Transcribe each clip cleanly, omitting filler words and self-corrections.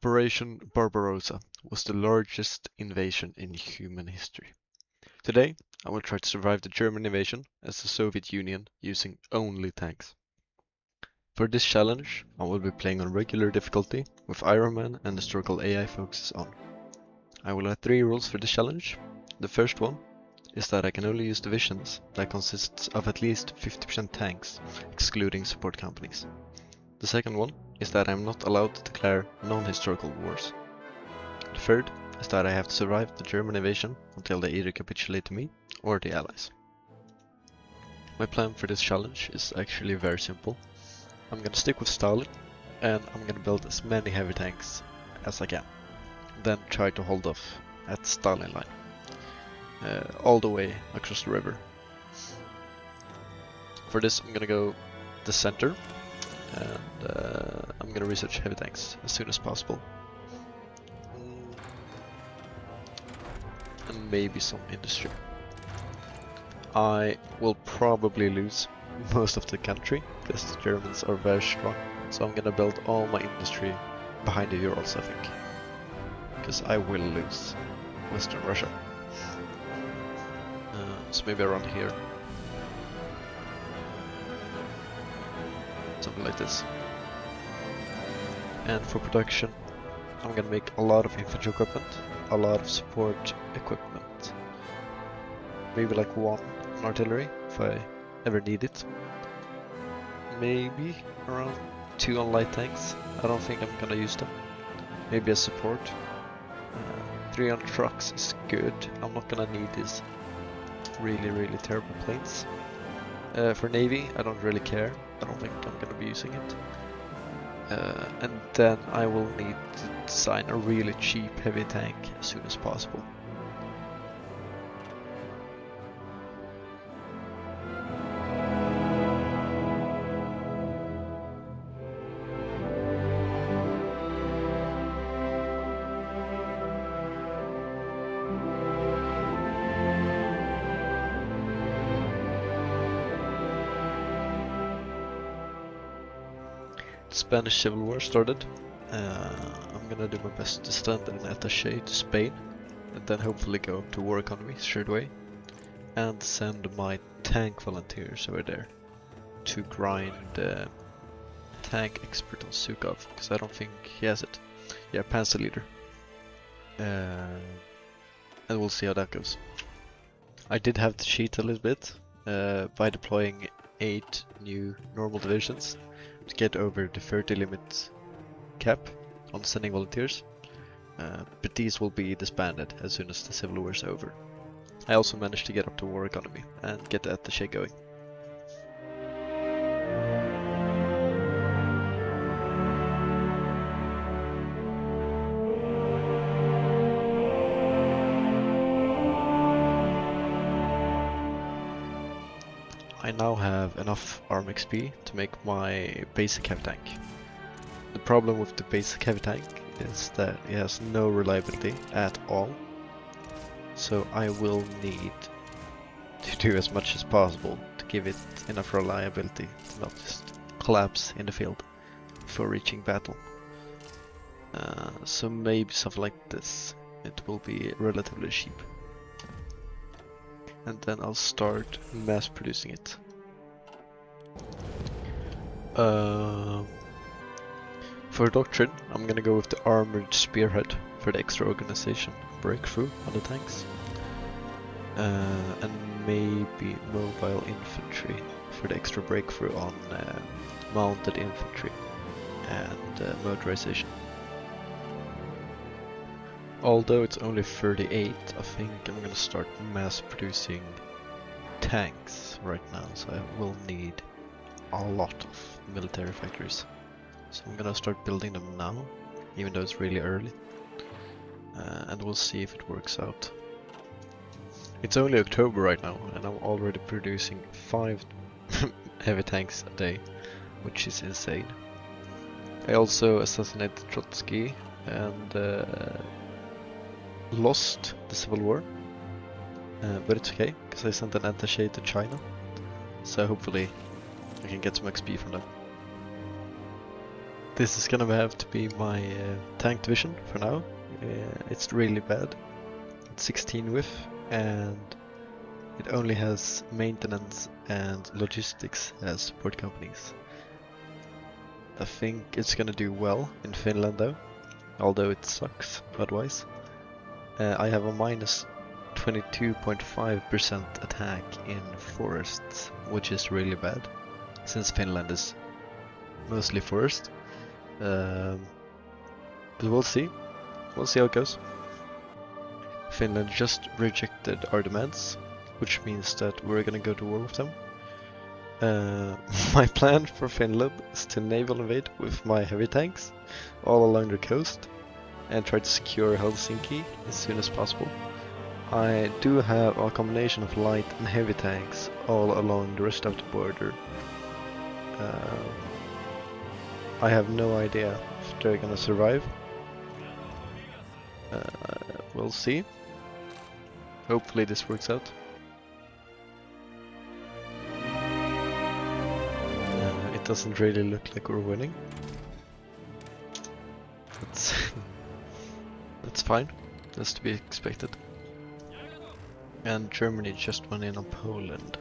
Operation Barbarossa was the largest invasion in human history. Today, I will try to survive the German invasion as the Soviet Union using only tanks. For this challenge, I will be playing on regular difficulty with Iron Man and historical AI focuses on. I will have 3 rules for this challenge. The first one is that I can only use divisions that consists of at least 50% tanks, excluding support companies. The second one is that I am not allowed to declare non-historical wars. The third is that I have to survive the German invasion until they either capitulate to me or the Allies. My plan for this challenge is actually very simple. I'm gonna stick with Stalin and I'm gonna build as many heavy tanks as I can. Then try to hold off at Stalin line, all the way across the river. For this I'm gonna go the center and I'm gonna research heavy tanks as soon as possible. And maybe some industry. I will probably lose most of the country because the Germans are very strong. So I'm gonna build all my industry behind the Urals, I think. Because I will lose Western Russia. So maybe around here. Something like this. And for production, I'm gonna make a lot of infantry equipment, a lot of support equipment. Maybe like 1 on artillery if I ever need it. Maybe around 2 on light tanks. I don't think I'm gonna use them. Maybe as support. 3 on trucks is good. I'm not gonna need these really terrible planes. For navy, I don't really care. I don't think I'm gonna be using it. And then I will need to design a really cheap heavy tank as soon as possible. Spanish Civil War started. I'm gonna do my best to send an attaché to Spain and then hopefully go up to war economy straight away and send my tank volunteers over there to grind tank expert on Sukov because I don't think he has it. Yeah, Panzer leader. And we'll see how that goes. I did have to cheat a little bit by deploying 8 new normal divisions to get over the 30 limit cap on sending volunteers, but these will be disbanded as soon as the Civil War is over. I also managed to get up to war economy and get the attaché going. I now have enough arm XP to make my basic heavy tank. The problem with the basic heavy tank is that it has no reliability at all. So I will need to do as much as possible to give it enough reliability to not just collapse in the field before reaching battle. So maybe something like this. It will be relatively cheap. And then I'll start mass producing it. For doctrine, I'm gonna go with the armored spearhead for the extra organization breakthrough on the tanks. And maybe mobile infantry for the extra breakthrough on mounted infantry and motorization. Although it's only 38, I think I'm gonna start mass producing tanks right now, so I will need a lot of military factories. So I'm gonna start building them now, even though it's really early, and we'll see if it works out. It's only October right now, and I'm already producing 5 heavy tanks a day, which is insane. I also assassinated Trotsky and lost the Civil War, but it's okay because I sent an attaché to China, so hopefully I can get some XP from them. This is gonna have to be my tank division for now. It's really bad. It's 16 whiff and it only has maintenance and logistics as support companies. I think it's gonna do well in Finland though, although it sucks otherwise. I have a minus 22.5% attack in forests, which is really bad, since Finland is mostly forest. But we'll see. We'll see how it goes. Finland just rejected our demands, which means that we're gonna go to war with them. My plan for Finland is to naval invade with my heavy tanks all along the coast and try to secure Helsinki as soon as possible. I do have a combination of light and heavy tanks all along the rest of the border. I have no idea if they're gonna survive. We'll see. Hopefully this works out. It doesn't really look like we're winning. That's fine. That's to be expected. And Germany just went in on Poland.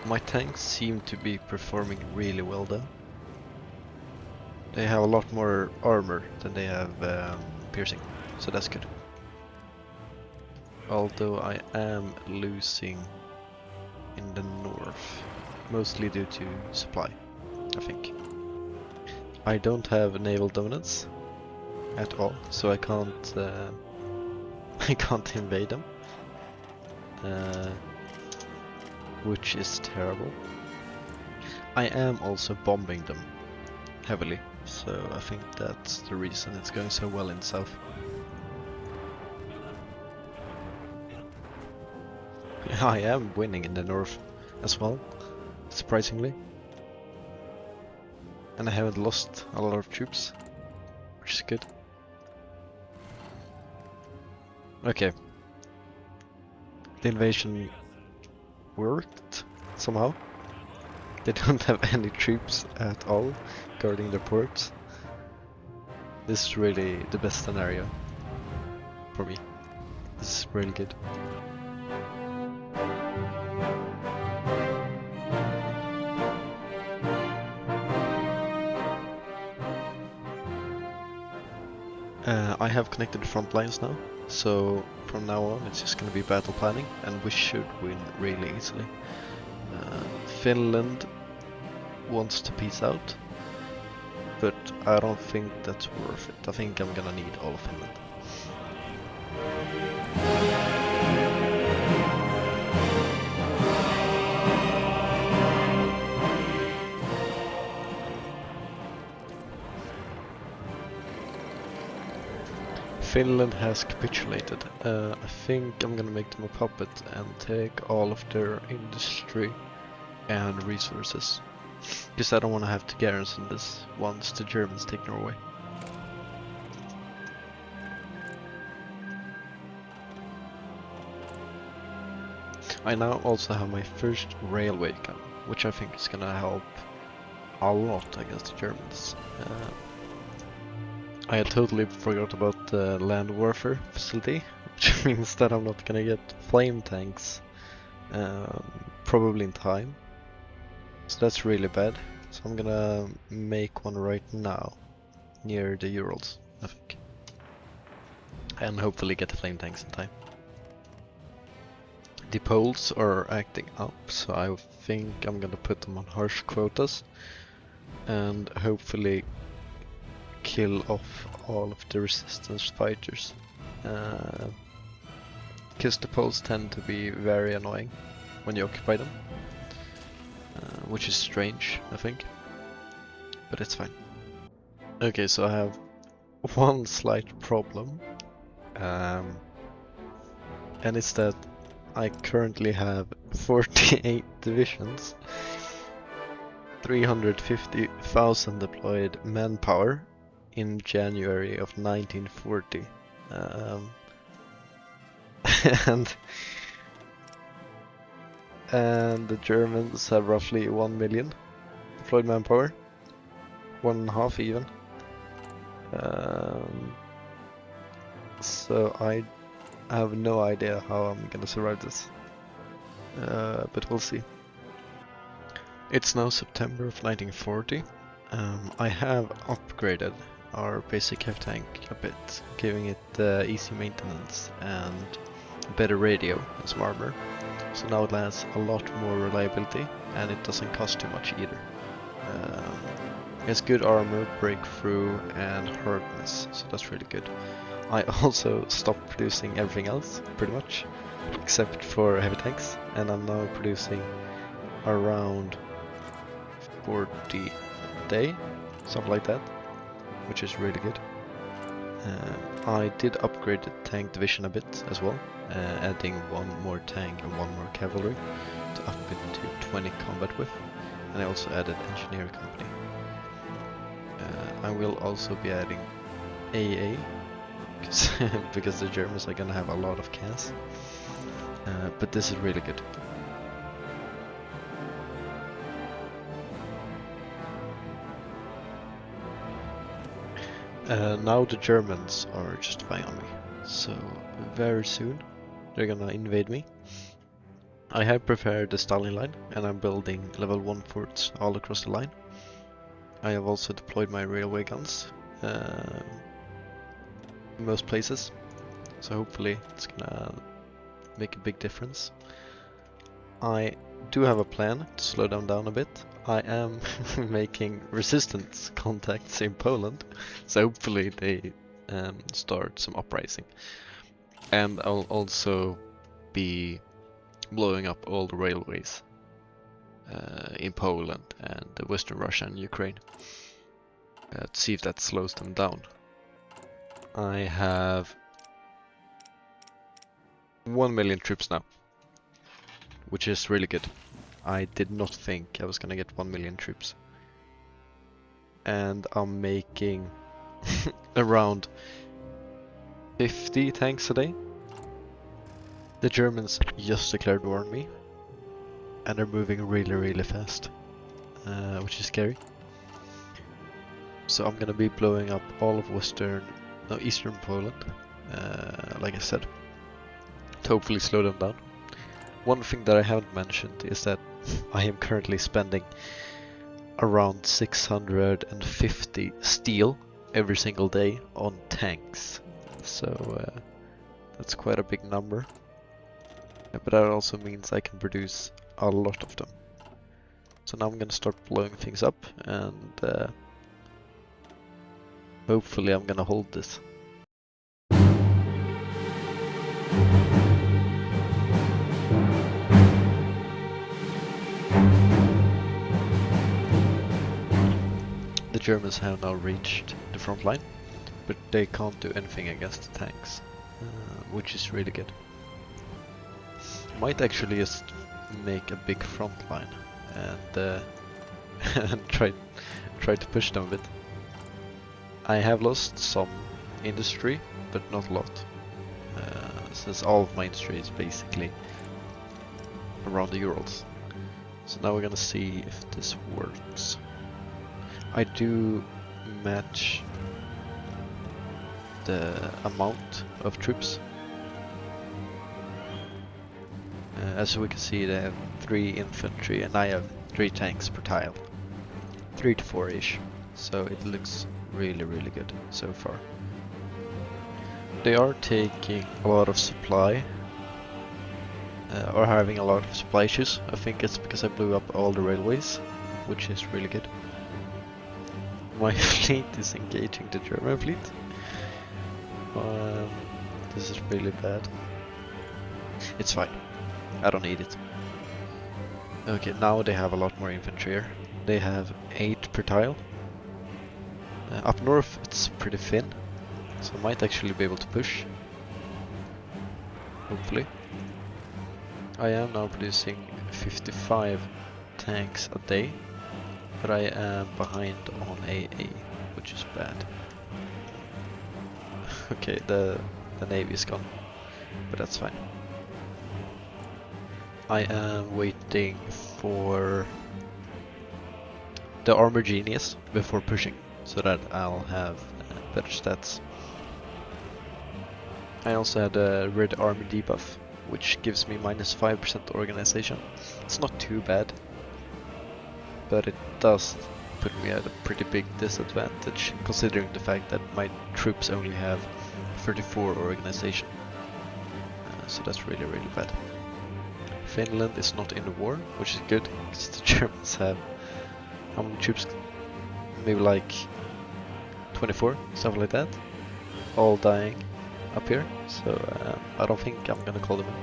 My tanks seem to be performing really well though. They have a lot more armor than they have piercing, so that's good. Although I am losing in the north, mostly due to supply, I think. I don't have naval dominance at all, so I can't I can't invade them, which is terrible. I am also bombing them heavily, so I think that's the reason it's going so well in the south. I am winning in the north as well, surprisingly. And I haven't lost a lot of troops, which is good. Okay. The invasion worked somehow. They don't have any troops at all guarding the ports. This is really the best scenario for me. This is really good. I have connected the front lines now, so from now on it's just going to be battle planning, and we should win really easily. Finland wants to peace out, but I don't think that's worth it. I think I'm gonna need all of Finland. Finland has capitulated. I think I'm gonna make them a puppet and take all of their industry and resources. Because I don't want to have to garrison this once the Germans take Norway. I now also have my first railway gun, which I think is gonna help a lot against the Germans. I had totally forgot about the land warfare facility, which means that I'm not gonna get flame tanks probably in time. So that's really bad. So I'm gonna make one right now near the Urals, I think. And hopefully get the flame tanks in time. The Poles are acting up, so I think I'm gonna put them on harsh quotas and hopefully kill off all of the resistance fighters. Because the Poles tend to be very annoying when you occupy them. Which is strange, I think. But it's fine. Okay, so I have one slight problem. And it's that I currently have 48 divisions, 350,000 deployed manpower in January of 1940. And the Germans have roughly 1 million deployed manpower. 1.5 even. So I have no idea how I'm gonna survive this, but we'll see. It's now September of 1940. I have upgraded our basic heavy tank a bit, giving it easy maintenance and a better radio and some armor. So now it has a lot more reliability and it doesn't cost too much either. It has good armor, breakthrough and hardness, so that's really good. I also stopped producing everything else, pretty much, except for heavy tanks, and I'm now producing around 40 a day, something like that, which is really good. I did upgrade the tank division a bit as well, adding one more tank and one more cavalry to up it to 20 combat with, and I also added engineer company. I will also be adding AA, because the Germans are gonna have a lot of cans, but this is really good. Now the Germans are just spying on me, so very soon they're gonna invade me. I have prepared the Stalin line and I'm building level 1 forts all across the line. I have also deployed my railway guns in most places, so hopefully it's gonna make a big difference. I do have a plan to slow them down a bit. I am making resistance contacts in Poland, so hopefully they start some uprising. And I'll also be blowing up all the railways in Poland and Western Russia and Ukraine to see if that slows them down. I have 1 million troops now, which is really good. I did not think I was gonna get 1 million troops. And I'm making around 50 tanks a day. The Germans just declared war on me, and they're moving really fast, which is scary. So I'm gonna be blowing up all of eastern Poland, like I said, to hopefully slow them down. One thing that I haven't mentioned is that I am currently spending around 650 steel every single day on tanks, so that's quite a big number. But that also means I can produce a lot of them. So now I'm gonna start blowing things up, and hopefully I'm gonna hold this. The Germans have now reached the front line, but they can't do anything against the tanks, which is really good. Might actually just make a big front line and and try to push them a bit. I have lost some industry, but not a lot, since all of my industry is basically around the Urals. So now we're gonna see if this works. I do match the amount of troops. As we can see, they have 3 infantry and I have 3 tanks per tile. 3 to 4-ish. So it looks really good so far. They are taking a lot of supply, or having a lot of supply issues. I think it's because I blew up all the railways, which is really good. My fleet is engaging the German fleet. This is really bad. It's fine. I don't need it. Okay, now they have a lot more infantry here. They have 8 per tile. Up north it's pretty thin, so I might actually be able to push. Hopefully. I am now producing 55 tanks a day, but I am behind on AA, which is bad. Okay, the navy is gone, but that's fine. I am waiting for the armor genius before pushing, so that I'll have better stats. I also had a red army debuff, which gives me minus 5% organization. It's not too bad, but it does put me at a pretty big disadvantage, considering the fact that my troops only have 34 organization. So that's really bad. Finland is not in the war, which is good, because the Germans have how many troops? Maybe like 24, something like that, all dying up here, so I don't think I'm gonna call them in.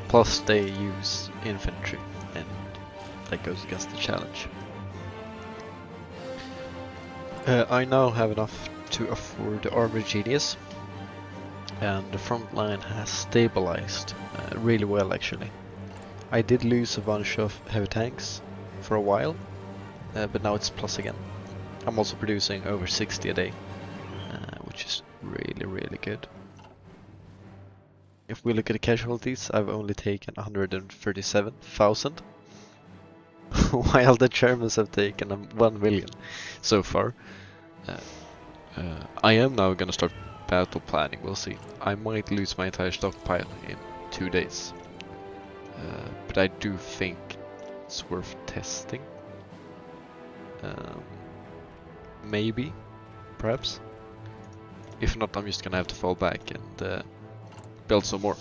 Plus they use infantry, and that goes against the challenge. I now have enough to afford the armor genius, and the front line has stabilized really well actually. I did lose a bunch of heavy tanks for a while, but now it's plus again. I'm also producing over 60 a day, which is really good. If we look at the casualties, I've only taken 137,000, while the Germans have taken 1 million so far. I am now gonna start battle planning, we'll see. I might lose my entire stockpile in 2 days, but I do think it's worth testing. Maybe, perhaps. If not, I'm just gonna have to fall back and build some more.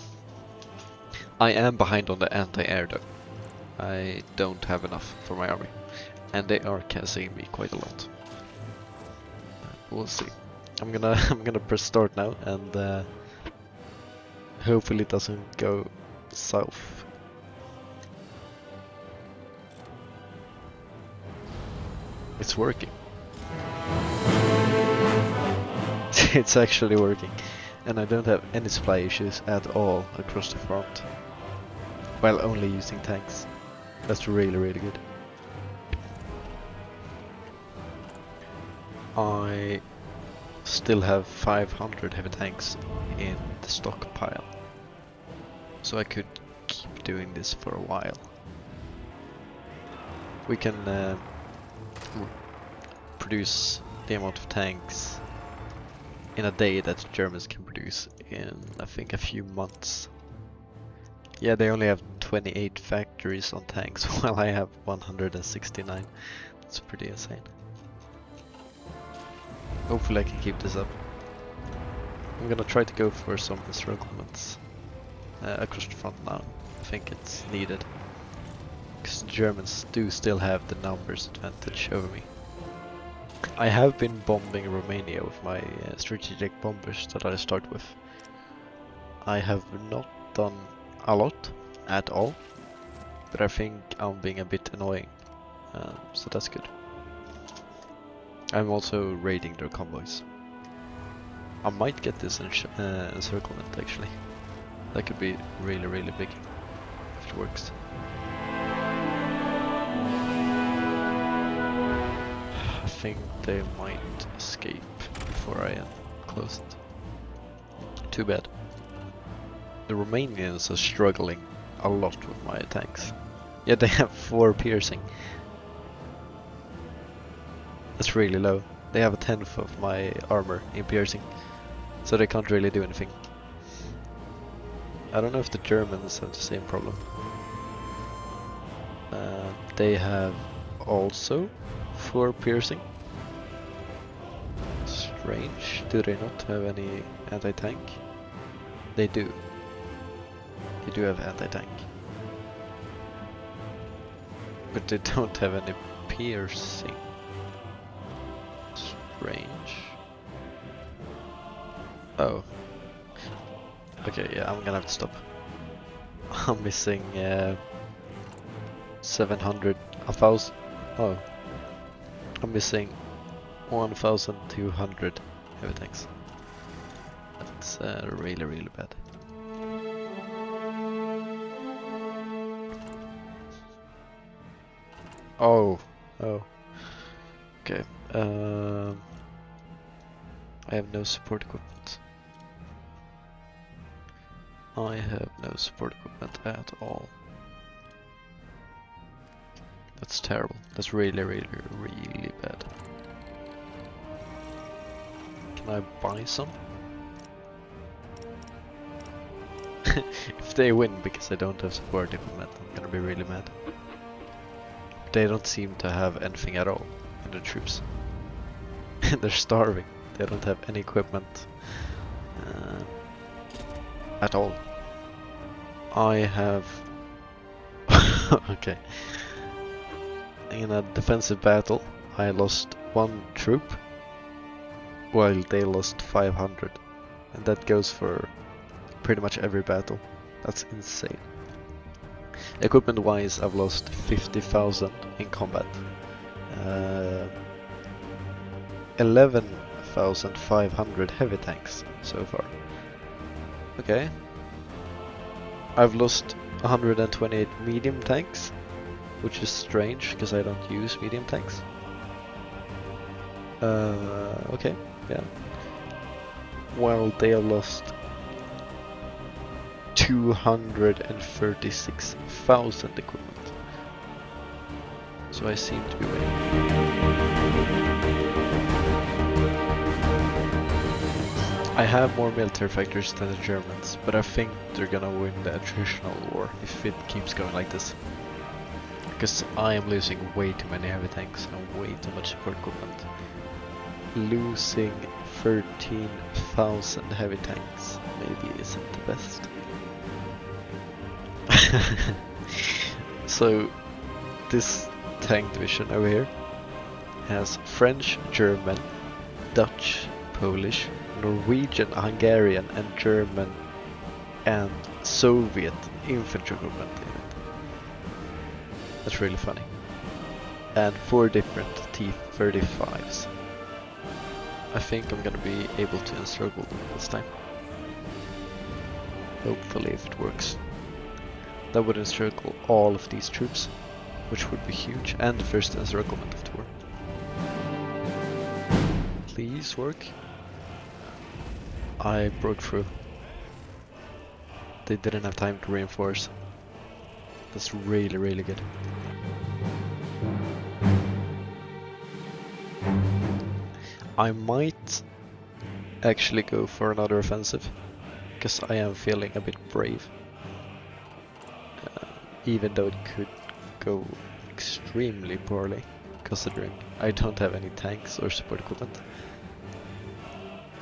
I am behind on the anti-air though. I don't have enough for my army, and they are casing me quite a lot. We'll see. I'm gonna press start now, and hopefully it doesn't go south. It's working. It's actually working, and I don't have any supply issues at all across the front, while only using tanks. That's really good. I still have 500 heavy tanks in the stockpile, so I could keep doing this for a while. We can produce the amount of tanks in a day that Germans can produce in, I think, a few months. Yeah, they only have 28 factories on tanks, while I have 169. That's pretty insane. Hopefully I can keep this up. I'm gonna try to go for some encirclements across the front now. I think it's needed, because the Germans do still have the numbers advantage over me. I have been bombing Romania with my strategic bombers that I start with. I have not done a lot at all, but I think I'm being a bit annoying, so that's good. I'm also raiding their convoys. I might get this encirclement actually. That could be really big if it works. I think they might escape before I am closed. Too bad. The Romanians are struggling a lot with my tanks. Yeah, they have 4 piercing. That's really low. They have a 10th of my armor in piercing, so they can't really do anything. I don't know if the Germans have the same problem. They have also 4 piercing. Strange. Do they not have any anti-tank? They do. They do have anti-tank. But they don't have any piercing. Strange. Oh. Okay, yeah, I'm gonna have to stop. I'm missing 700, 1,000. Oh. I'm missing 1,200 heavy tanks. That's really bad. Oh. Okay. I have no support equipment. I have no support equipment at all. That's terrible. That's really, really, really bad. Can I buy some? If they win because I don't have support equipment, I'm gonna be really mad. They don't seem to have anything at all in the troops. They're starving. They don't have any equipment at all. I have... Okay. In a defensive battle, I lost 1 troop, while they lost 500. And that goes for pretty much every battle. That's insane. Equipment wise, I've lost 50,000 in combat. 11,500 heavy tanks so far. Okay. I've lost 128 medium tanks, which is strange because I don't use medium tanks. Okay, yeah. While they have lost 236,000 equipment. So I seem to be winning. I have more military factors than the Germans, but I think they're gonna win the attritional war if it keeps going like this. Because I am losing way too many heavy tanks and way too much support equipment. Losing 13,000 heavy tanks maybe isn't the best. So this tank division over here has French, German, Dutch, Polish, Norwegian, Hungarian and German and Soviet infantry equipment in it. That's really funny. And 4 different T-35s. I think I'm gonna be able to encircle them this time. Hopefully if it works. That would encircle all of these troops, which would be huge, and the first encirclement of the war. Please work. I broke through. They didn't have time to reinforce. That's really, really good. I might actually go for another offensive, because I am feeling a bit brave. Even though it could go extremely poorly, considering I don't have any tanks or support equipment.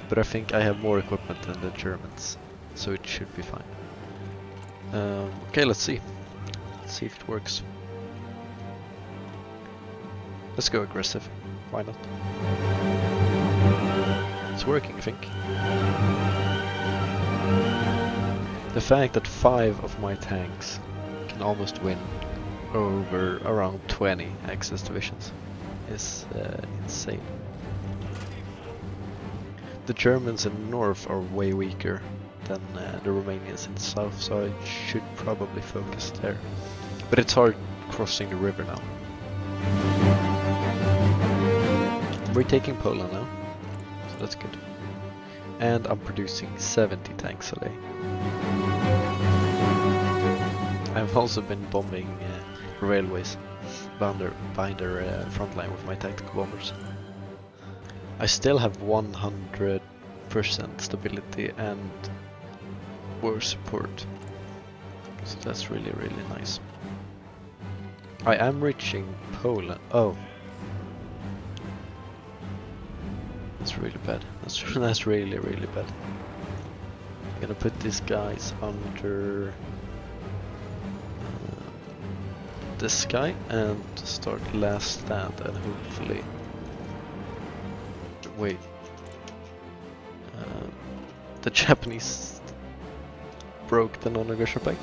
But I think I have more equipment than the Germans, so it should be fine. Okay, let's see. Let's see if it works. Let's go aggressive. Why not? It's working, I think. The fact that 5 of my tanks can almost win over around 20 Axis divisions is insane. The Germans in the north are way weaker than the Romanians in the south, so I should probably focus there. But it's hard crossing the river now. We're taking Poland now, so that's good. And I'm producing 70 tanks a day. I've also been bombing railways behind their front line with my tactical bombers. I still have 100% stability and war support, so that's really, really nice. I am reaching Poland. Oh, that's really bad. That's really, really bad. I'm gonna put these guys under this guy and start last stand, and hopefully wait. The Japanese broke the non-aggression pact.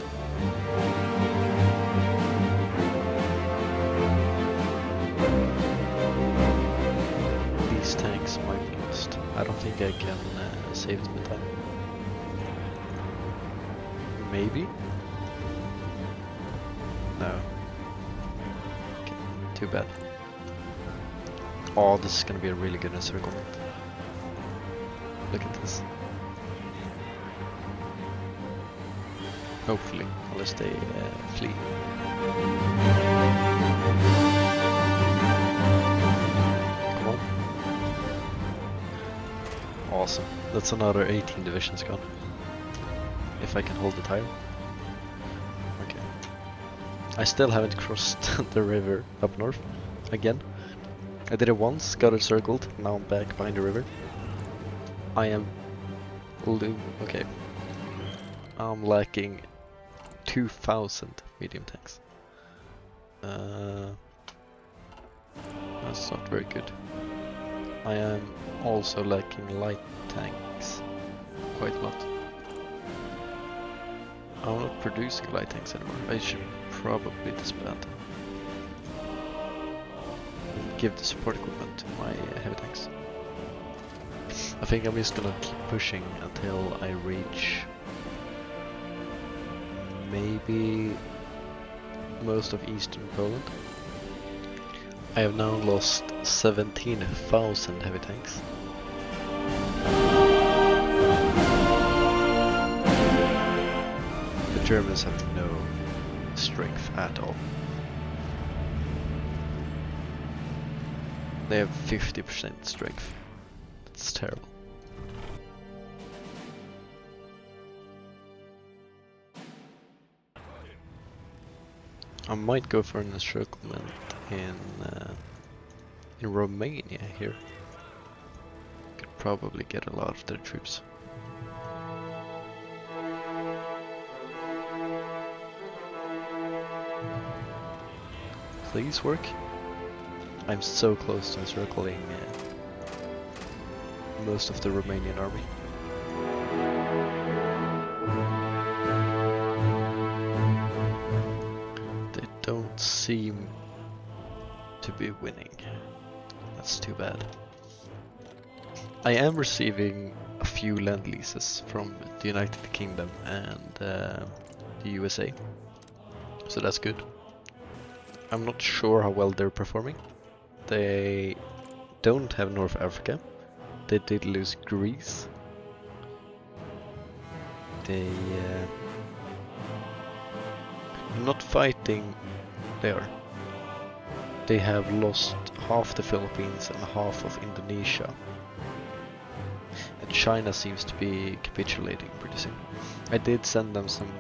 These tanks might be lost. I don't think I can save them in time. Maybe? No. Okay, too bad. Oh, this is gonna be a really good encirclement. Look at this. Hopefully, unless they flee. Awesome. That's another 18 divisions gone. If I can hold the tile. Okay. I still haven't crossed the river up north. Again. I did it once, got it circled, now I'm back behind the river. I am... okay. I'm lacking 2,000 medium tanks. That's not very good. I am also lacking light tanks quite a lot. I'm not producing light tanks anymore. I should probably disband. Give the support equipment to my heavy tanks. I think I'm just gonna keep pushing until I reach maybe most of eastern Poland. I have now lost 17,000 heavy tanks. The Germans have no strength at all. They have 50% strength. That's terrible. I might go for an encirclement in Romania here. Could probably get a lot of their troops. Please work. I'm so close to encircling most of the Romanian army. They don't seem to be winning. That's too bad. I am receiving a few land leases from the United Kingdom and the USA, so that's good. I'm not sure how well they're performing. They don't have North Africa. They did lose Greece. They not fighting. They are. They have lost half the Philippines and half of Indonesia. And China seems to be capitulating pretty soon. I did send them some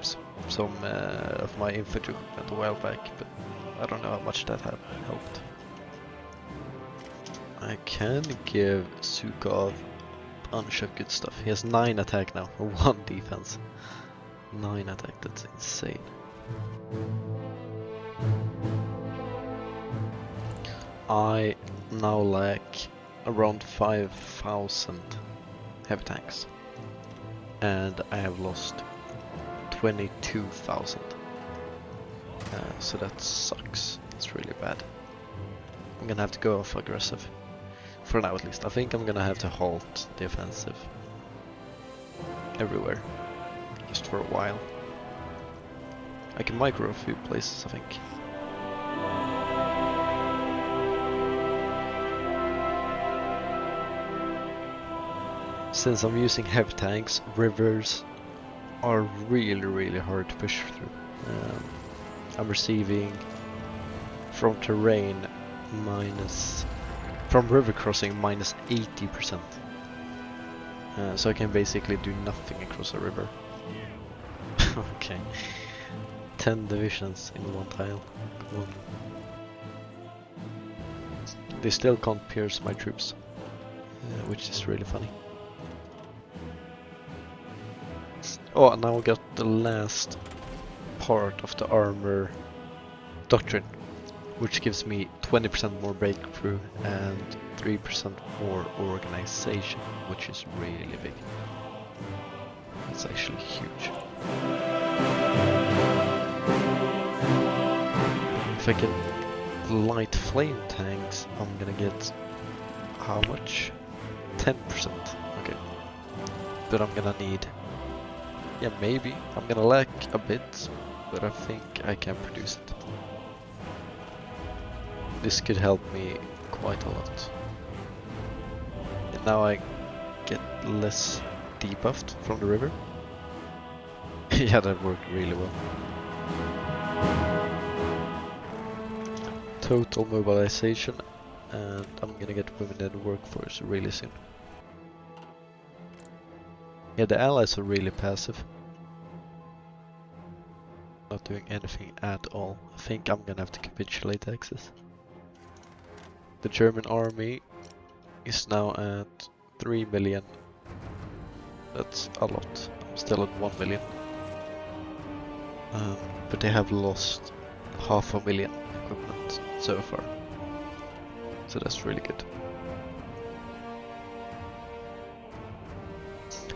of my infantry equipment a while back, but I don't know how much that have helped. I can give Sukov a bunch of good stuff. He has 9 attack now, 1 defense. 9 attack, that's insane. I now lack around 5,000 heavy tanks. And I have lost 22,000. So that sucks. It's really bad. I'm gonna have to go off aggressive. For now at least. I think I'm gonna have to halt the offensive everywhere. Just for a while. I can micro a few places, I think. Since I'm using heavy tanks, rivers are really hard to push through. I'm receiving from terrain from river crossing minus 80%. So I can basically do nothing across a river. Okay. 10 divisions in one tile. Come on. They still can't pierce my troops, which is really funny. Oh, and now we got the last part of the armor doctrine, which gives me 20% more breakthrough and 3% more organization, which is really big. That's actually huge. If I get light flame tanks, I'm gonna get how much? 10%. Okay. But I'm gonna need... yeah, maybe. I'm gonna lack a bit, but I think I can produce it. This could help me quite a lot. And now I get less debuffed from the river. Yeah, that worked really well. Total mobilization, and I'm gonna get women in the workforce really soon. Yeah, the allies are really passive. Not doing anything at all. I think I'm gonna have to capitulate Axis. The German army is now at 3 million. That's a lot. I'm still at 1 million. But they have lost 500,000 equipment so far. So that's really good.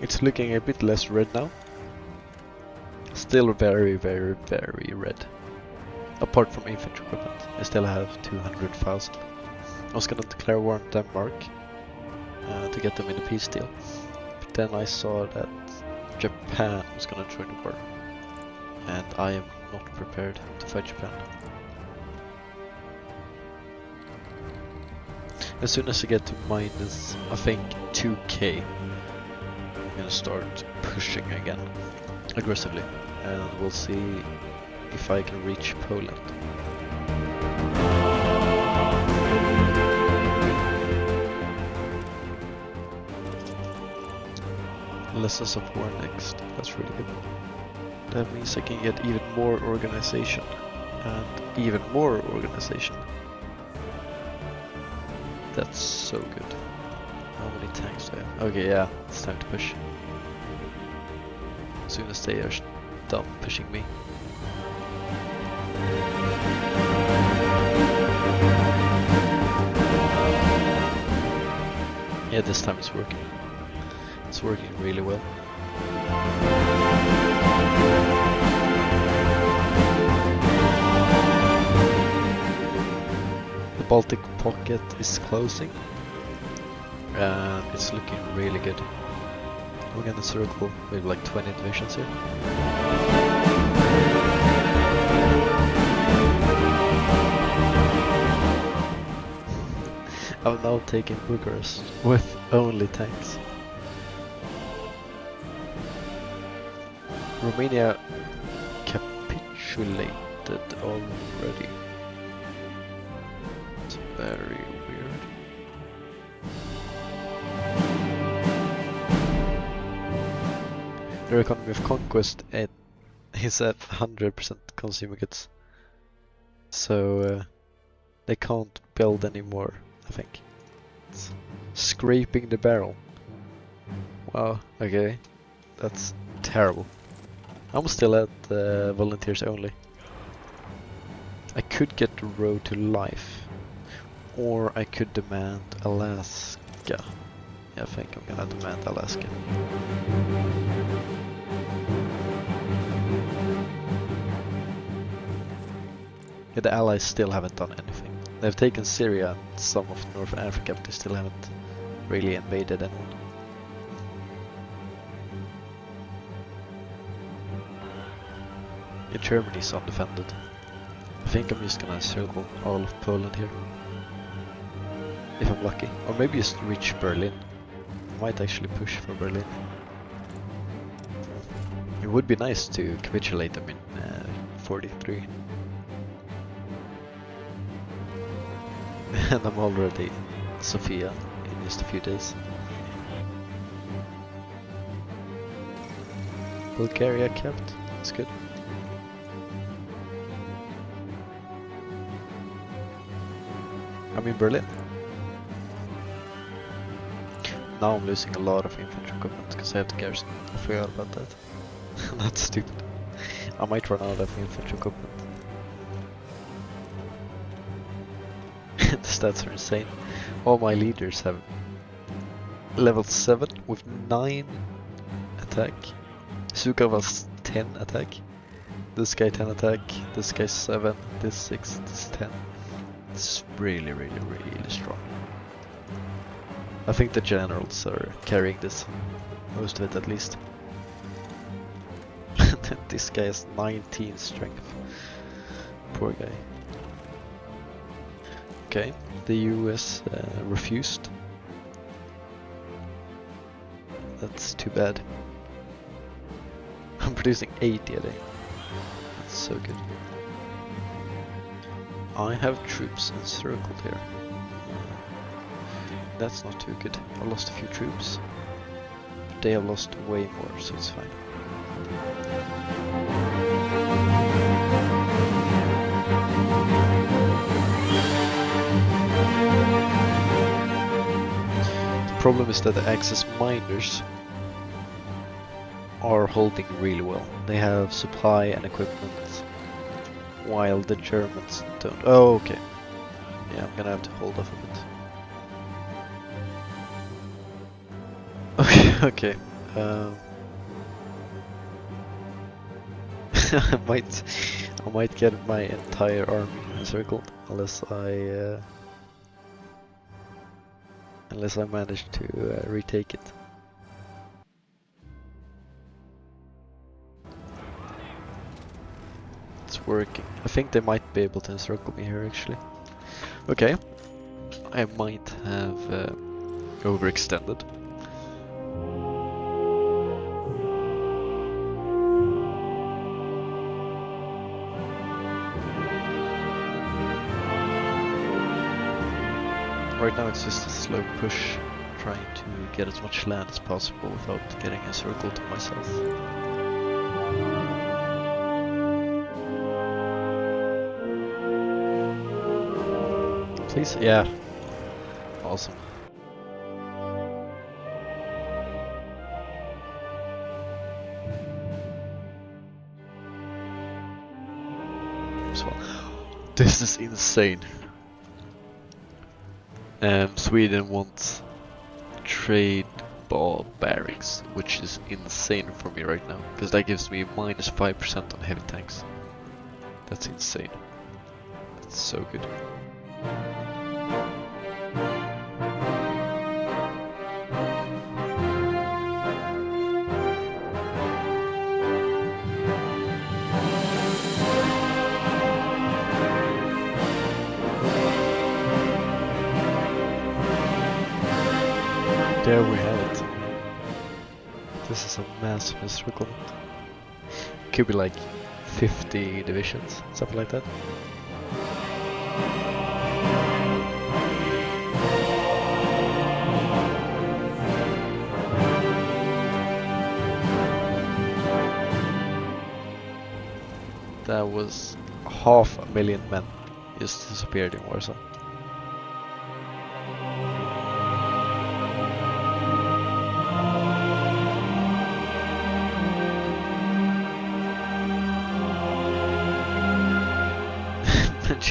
It's looking a bit less red now. Still very, very, very red. Apart from infantry equipment, I still have 200,000. I was gonna declare war on Denmark to get them in a peace deal. But then I saw that Japan was gonna join the war. And I am not prepared to fight Japan. As soon as I get to minus, I think, 2k, I'm gonna start pushing again, aggressively, and we'll see if I can reach Poland. Lessons of war next, that's really good. That means I can get even more organization, and even more organization. That's so good. How many tanks do I have? Okay, yeah, it's time to push. As soon as they are done pushing me. Yeah, this time it's working. It's working really well. The Baltic pocket is closing, and it's looking really good. We're gonna circle with like 20 divisions here. I'm now taking Bucharest with only tanks. Romania capitulated already. It's very weird. Their economy of conquest is at 100% consumer goods. So they can't build anymore, I think. It's scraping the barrel. Wow, okay. That's terrible. I'm still at volunteers only. I could get the road to life, or I could demand Alaska. Yeah, I think I'm gonna demand Alaska. Yeah, the Allies still haven't done anything. They've taken Syria and some of North Africa, but they still haven't really invaded anyone. Yeah, Germany's undefended. I think I'm just gonna circle all of Poland here. If I'm lucky. Or maybe just reach Berlin. I might actually push for Berlin. It would be nice to capitulate them in 43. And I'm already Sofia in just a few days. Bulgaria kept, that's good. I'm in Berlin. Now I'm losing a lot of infantry equipment because I have to garrison. I forgot about that. That's stupid. I might run out of infantry equipment. The stats are insane. All my leaders have level 7 with 9 attack. Suka was 10 attack. This guy 10 attack. This guy 7. This 6. This 10. It's really, really, really strong. I think the generals are carrying this. Most of it at least. This guy has 19 strength. Poor guy. Okay, the US refused. That's too bad. I'm producing 80 a day. That's so good. I have troops encircled here. That's not too good. I lost a few troops. they have lost way more, so it's fine. The problem is that the Axis miners are holding really well. They have supply and equipment, while the Germans don't. Oh, okay. Yeah, I'm gonna have to hold off a bit. Okay, okay. I might get my entire army encircled unless I manage to retake it. It's working. I think they might be able to encircle me here actually. Okay, I might have overextended. Right now it's just a slow push, trying to get as much land as possible without getting encircled to myself. Please? Yeah. Awesome. So, this is insane. Sweden wants trade ball barracks, which is insane for me right now, because that gives me minus 5% on heavy tanks. That's insane. That's so good. There we have it. This is a massive encirclement. Could be like 50 divisions, something like that. That was 500,000 men just disappeared in Warsaw.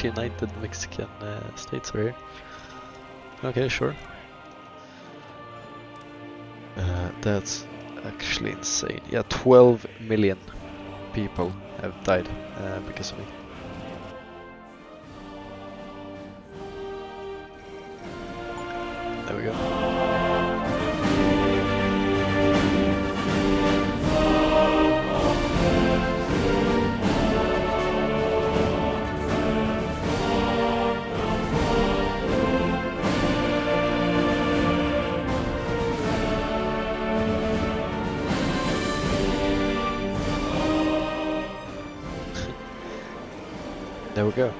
United Mexican states are here. Okay, sure. That's actually insane. Yeah, 12 million people have died because of me. There we go. There we go.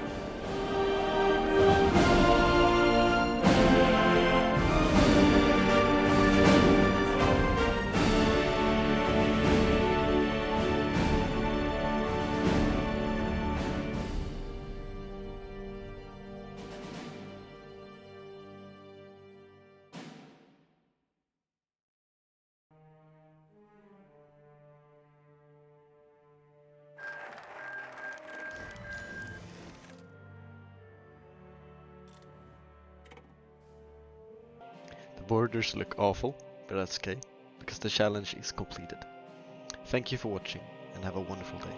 Borders look awful, but that's okay, because the challenge is completed. Thank you for watching, and have a wonderful day.